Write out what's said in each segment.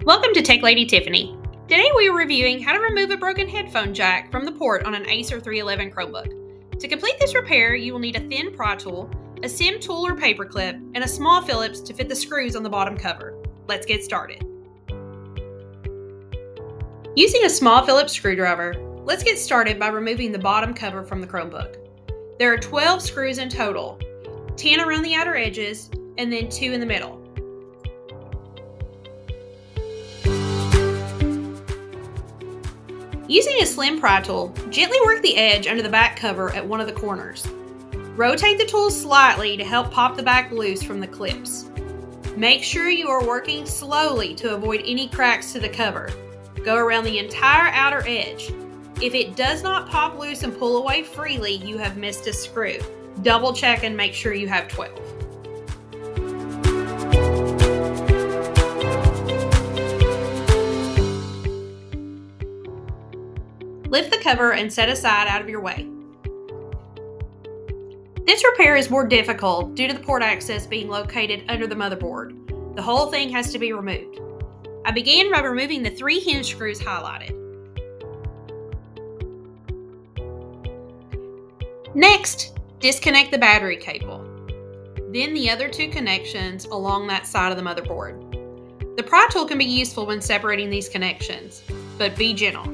Welcome to Tech Lady Tiffany. Today we are reviewing how to remove a broken headphone jack from the port on an Acer 311 Chromebook. To complete this repair, you will need a thin pry tool, a SIM tool or paper clip, and a small Phillips to fit the screws on the bottom cover. Let's get started. Using a small Phillips screwdriver, let's get started by removing the bottom cover from the Chromebook. There are 12 screws in total, 10 around the outer edges, and then 2 in the middle. Using a slim pry tool, gently work the edge under the back cover at one of the corners. Rotate the tool slightly to help pop the back loose from the clips. Make sure you are working slowly to avoid any cracks to the cover. Go around the entire outer edge. If it does not pop loose and pull away freely, you have missed a screw. Double check and make sure you have 12. Lift the cover and set aside out of your way. This repair is more difficult due to the port access being located under the motherboard. The whole thing has to be removed. I began by removing the 3 hinge screws highlighted. Next, disconnect the battery cable. Then the other 2 connections along that side of the motherboard. The pry tool can be useful when separating these connections, but be gentle.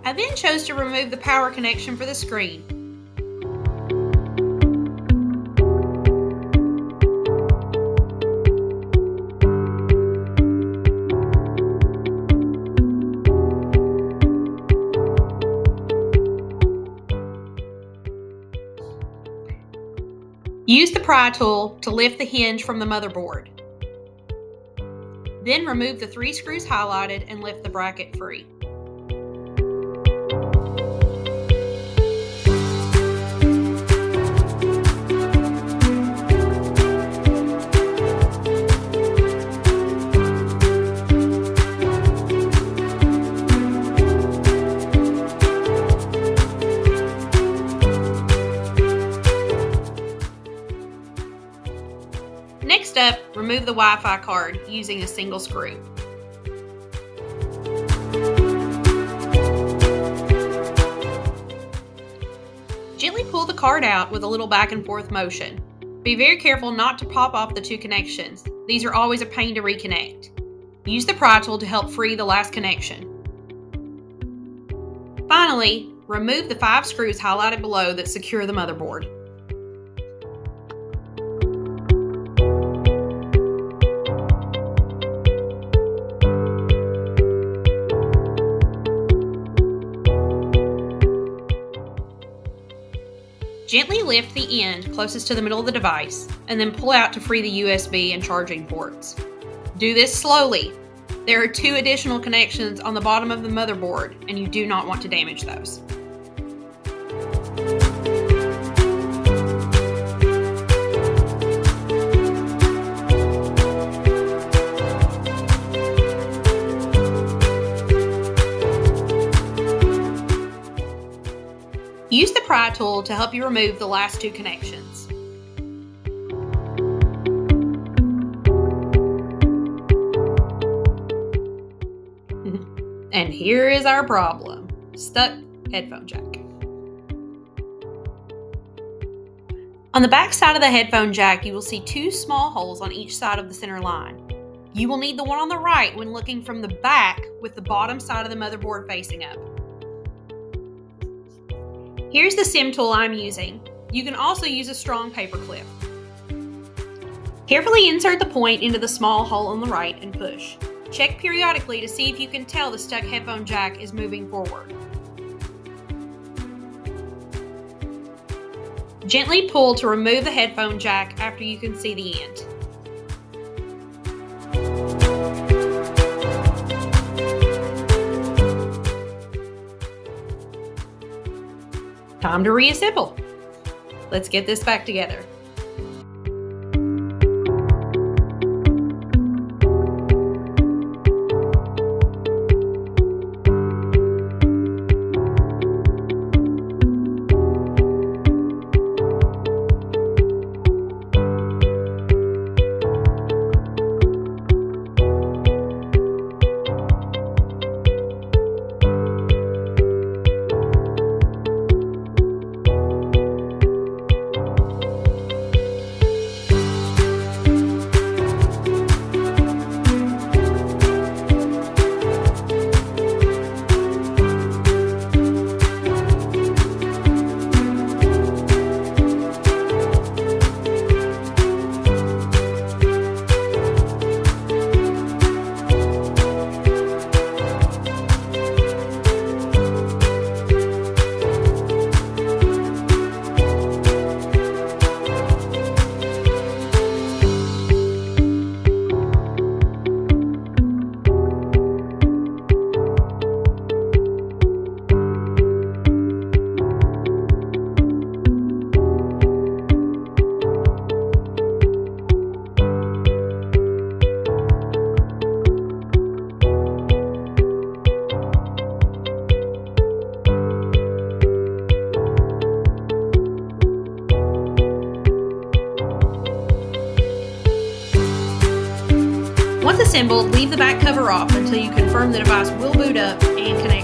I then chose to remove the power connection for the screen. Use the pry tool to lift the hinge from the motherboard. Then remove the 3 screws highlighted and lift the bracket free. Next up, remove the Wi-Fi card using a single screw. Gently pull the card out with a little back and forth motion. Be very careful not to pop off the 2 connections. These are always a pain to reconnect. Use the pry tool to help free the last connection. Finally, remove the 5 screws highlighted below that secure the motherboard. Gently lift the end closest to the middle of the device and then pull out to free the USB and charging ports. Do this slowly. There are 2 additional connections on the bottom of the motherboard and you do not want to damage those. Use the pry tool to help you remove the last 2 connections. And here is our problem: stuck headphone jack. On the back side of the headphone jack, you will see 2 small holes on each side of the center line. You will need the one on the right when looking from the back with the bottom side of the motherboard facing up. Here's the SIM tool I'm using. You can also use a strong paper clip. Carefully insert the point into the small hole on the right and push. Check periodically to see if you can tell the stuck headphone jack is moving forward. Gently pull to remove the headphone jack after you can see the end. Time to reassemble. Let's get this back together. Once assembled, leave the back cover off until you confirm the device will boot up and connect